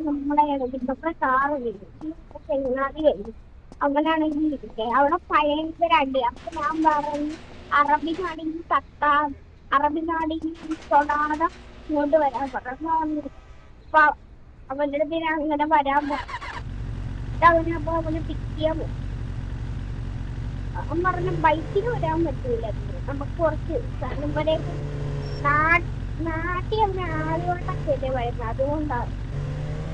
നമ്മളെ ഇടയ്ക്കൊക്കെ കാറ് വരും ചെങ്ങാതി വരും. അവനാണെങ്കിൽ ഇരിക്കെ അവിടെ ഭയങ്കര അടി. അപ്പൊ ഞാൻ പറഞ്ഞു അറബിനാണെങ്കിൽ തട്ടാ, അറബിനാണെങ്കിൽ തൊടാതെ ഇങ്ങോട്ട് വരാൻ പറഞ്ഞു. അപ്പൊ അവന്റെ അടുത്ത് ഞാൻ അങ്ങനെ വരാൻ പറഞ്ഞു. അവനപ്പൊ അവന് പിക്ക് ചെയ്യാൻ പോകും. അവൻ പറഞ്ഞ ബൈക്കിന് വരാൻ പറ്റൂല, നമുക്ക് കുറച്ച് സ്ഥലം വരെ നാട്ടിൽ അവന് ആദ്യമായിട്ടൊക്കെ അല്ലേ വരുന്നത്, അതുകൊണ്ടാണ്.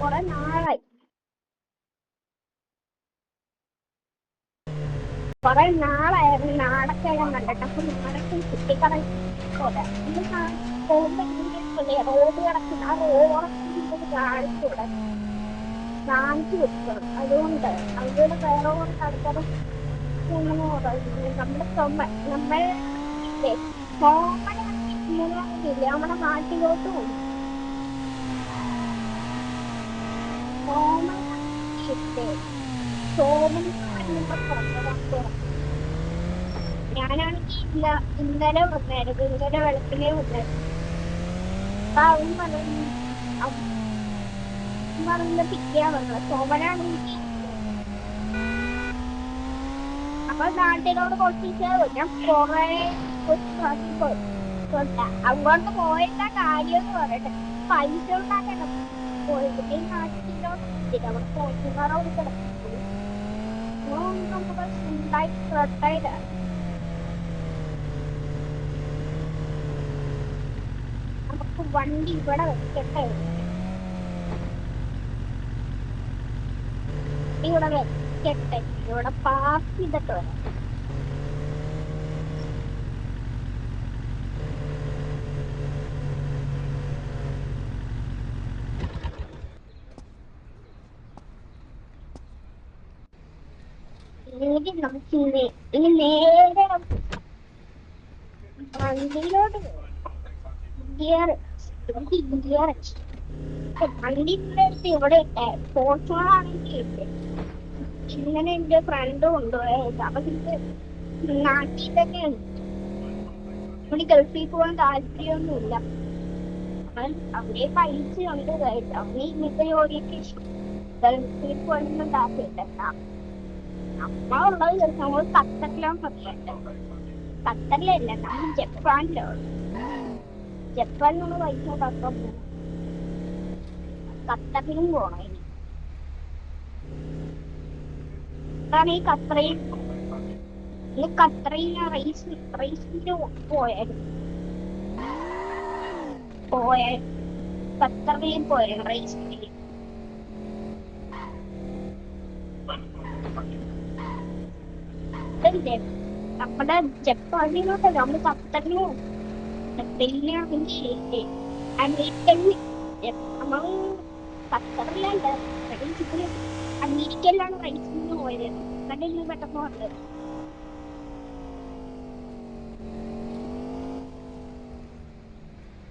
കുറെ നാളായി, കുറെ നാളായിരുന്നു നാടൊക്കെല്ലാം കണ്ടിട്ട്. അപ്പൊ നാടൊക്കെ കുട്ടിക്കട പോലെ പോകുമ്പോ ഇങ്ങനെ റോഡ് കിടക്കുന്ന ആ റോഡൊക്കെ കാണിച്ചൂടെ, കാണിച്ചു കൊടുക്കണം. അതുകൊണ്ട് അവരുടെ വേറെ കൊണ്ട് ആൾക്കാരും നമ്മുടെ നമ്മൾ സോമനാണെങ്കിലേ നമ്മുടെ നാട്ടിലോട്ടും ഞാനാണെങ്കിൽ ഇന്നലെ വന്നായിരുന്നു, ഇന്നലെ വെളുപ്പിനെ വന്നായിരുന്നു. അപ്പൊ അവൻ പറഞ്ഞ പിക്ക് പറഞ്ഞത് സോമനാണെങ്കിൽ. അപ്പൊ നാട്ടിലോട് കൊട്ടിച്ച് ഞാൻ കൊറേ അങ്ങോട്ട് പോയിട്ട് കാര്യമെന്ന് പറയട്ടെ, പൈസ ഉണ്ടാക്കണം പോയിട്ട് നാട്ടിലോട്ട് അവിടെ പോയിട്ടുകാരോട് കിടക്കും. നമുക്ക് സ്വന്തമായി പ്രൊട്ടൈഡാണ്. നമുക്ക് വണ്ടി ഇവിടെ വെക്കട്ടെ, ഇവിടെ വെക്കട്ടെ, ഇവിടെ പാർക്ക് ചെയ്തിട്ട് വരാം. നമുക്ക് ഇനി നേരെ വണ്ടിയിലോട്ട് ഗിയർ ഗിയർ വണ്ടിയുടെ അടുത്ത് ഇവിടെ ഇട്ടേ ഫോർച്യൂണാണെങ്കിൽ ഇങ്ങനെ എന്റെ ഫ്രണ്ട് കൊണ്ടുപോയത്. അവർക്ക് നാട്ടിൽ തന്നെയാണ്, ഇവിടെ ഗൾഫിൽ പോകാൻ താല്പര്യമൊന്നുമില്ല. അവൻ അവിടെ പൈസ ഉണ്ട് കേട്ടോ, അവന് ഇന്നത്തെ ജോലിയൊക്കെ ഇഷ്ടം. ഗൾഫിൽ പോയൊന്നും താല്പര്യമില്ല. നമ്മളുള്ളത് നമ്മൾ ഖത്തറിലാണ് പറയുന്നത്. ഖത്തറിലല്ല, നമ്മൾ ജപ്പാനിലാണ്. ജപ്പാനിൽ നമ്മൾ പൈസ ഉണ്ടാക്കാൻ പോകും, ഖത്തറിലും പോണം. ഇനി അതാണ് ഈ ഖത്തറിൽ റേസിന്റെ പോയായിരുന്നു, ഖത്തറിൽ പോയായിരുന്നു റേസിന്. നമ്മുടെ ജപ്പാനിലോട്ട് നമ്മൾ ഖത്തറിലും അമേരിക്കയിൽ നമ്മൾ ഖത്തറിലല്ല അമേരിക്കയിലാണ് റൈസിന് പോയത്. കണ്ടില്ല പെട്ടെന്ന് പറഞ്ഞത്.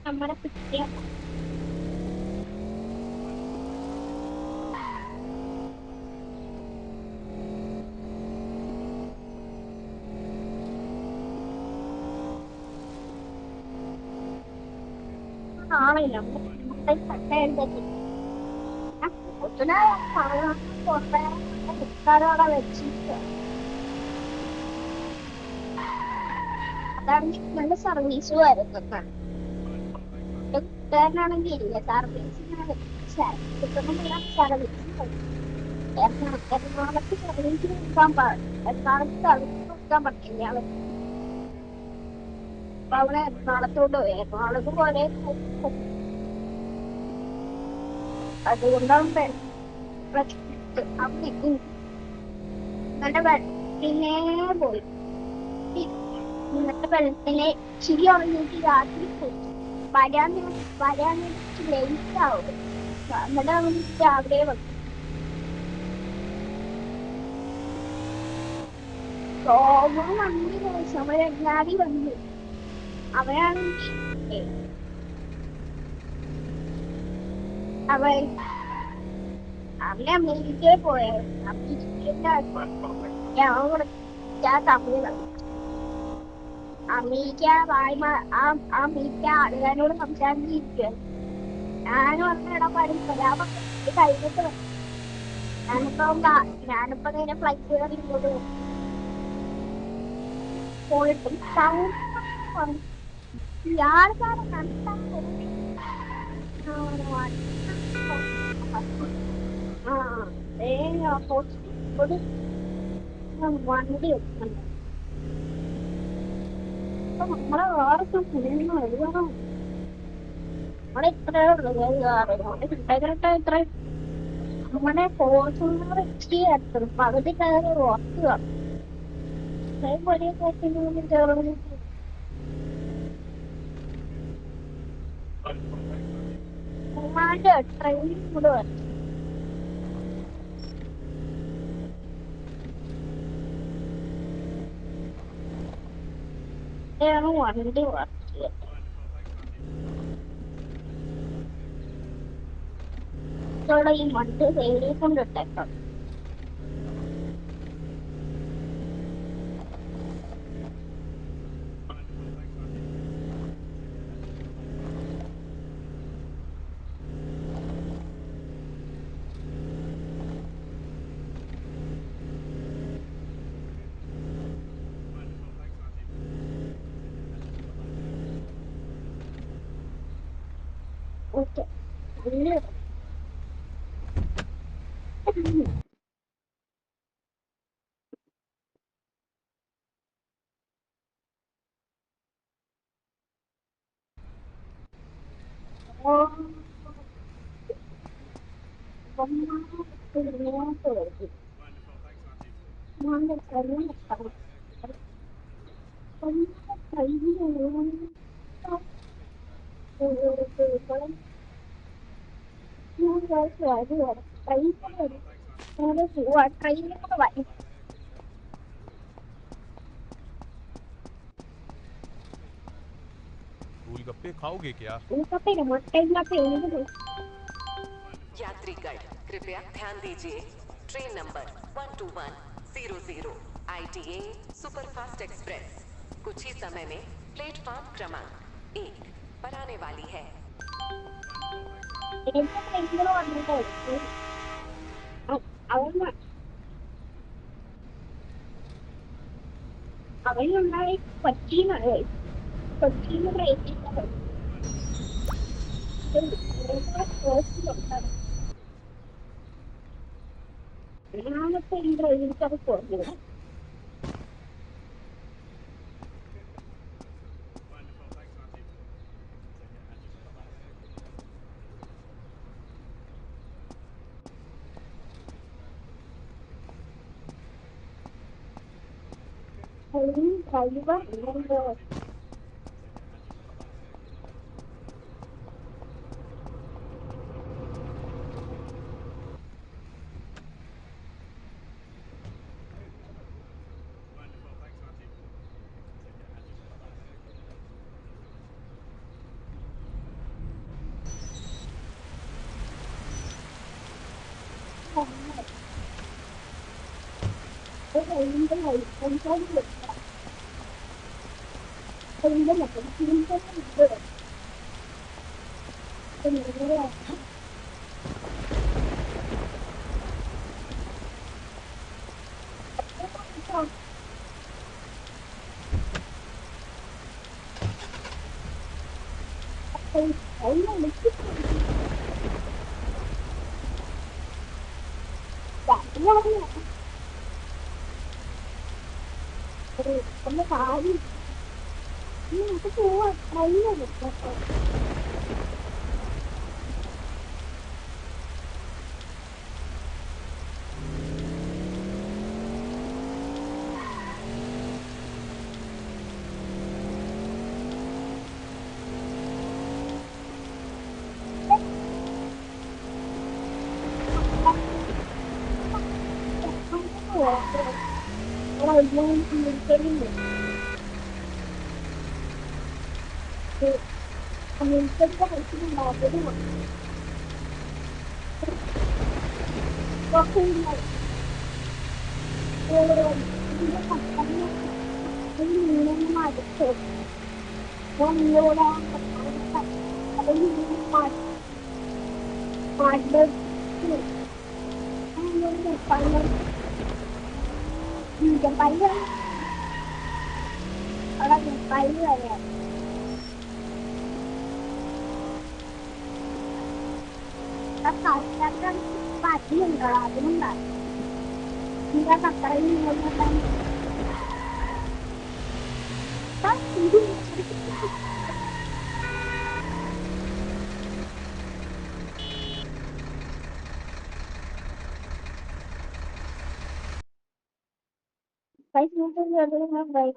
നമ്മുടെ പിറ്റിയ ആണല്ലോ നമ്മുടെ കട്ടയുണ്ടെങ്കിൽ കുക്കാരോടെ വെച്ചിട്ട് അതാണ് നല്ല സർവീസ് വരുന്നത്. കുക്കാരനാണെങ്കിൽ ഇല്ല സർവീസിനാണ് സർവീസ്. എറണാകുളത്ത് സർവീസ് കൊടുക്കാൻ പാടില്ല, എറണാകുളത്ത് സർവീസ് കൊടുക്കാൻ പറ്റില്ല. അപ്പൊ അവിടെ എറണാകുളത്തോട്ട് പോയി, എറണാകുളത്ത് പോലെ അതുകൊണ്ടാണ് ഇന്നത്തെ വെള്ളത്തിനെ പോയി. ഇന്നത്തെ വെള്ളത്തിനെ ഇച്ചിരി ഉറങ്ങിയിട്ട് രാത്രി പോയി വരാൻ ലേറ്റ് ആവും. എന്നിട്ട് അവൻ രാവിലെ വന്നു. സോമം വണ്ടി സമയങ്ങാടി വന്നു. അവനാണെങ്കിൽ അവൻ അവനെ അമേരിക്കയിൽ പോയായിരുന്നു. അമേരിക്ക അമേരിക്ക ആളുകാരോട് സംസാരിച്ചിരിക്കുക. ഞാനും അങ്ങനെ ഇടപാടും വരാൻ കഴിഞ്ഞിട്ട് ഞാനിപ്പോ ഇങ്ങനെ ഫ്ലൈറ്റ് കയറി പോയിട്ട് ഇയാൾക്കാരെ കണ്ടാ ആ ഒരു വണ്ടി വെക്കുന്നുണ്ട്. അപ്പൊ നമ്മളെ വേറൊക്കെ ഫുള്ള് എഴുതണം. നമ്മളെ ഇത്രയേ ഉള്ളൂ ഇത്ര നമ്മുടെ ഫോർച്യൂണർ എത്തിയെത്തും പകുതി കയറി ഓർക്കുക വലിയ ചേർന്ന് ട്രെയിൻ കൂടെ വരും. വണ്ടി വർക്ക് ചെയ്യുന്നത് ഈ വണ്ടി സൈഡിൽ കൊണ്ടിട്ടേക്കാം. ഓക്കെ ട്രെയിനിൽ കൂടെ വരും. गोलगप्पे खाओगे क्या? यात्रीगण कृपया ध्यान दीजिए। Train number 12100 ITA superfast express कुछ ही समय में प्लेटफॉर्म क्रमांक 1 पर आने वाली है। അവനുണ്ടായി കൊച്ചിന്ന് ട്രെയിനിൽ ഞാനപ്പോ ഈ ട്രെയിനിൽ പോകുന്നത് ഡ്രൈവർ ഒന്ന് കാര്യം നമുക്ക് പോവാ ട്രെയിനാണ് അടുത്ത് പല്ല് അവിടെ പല്ല് വരെയാണ് പല്ലുണ്ടോ അതിനുണ്ടാകും എന്താ അത്രയും പൈസ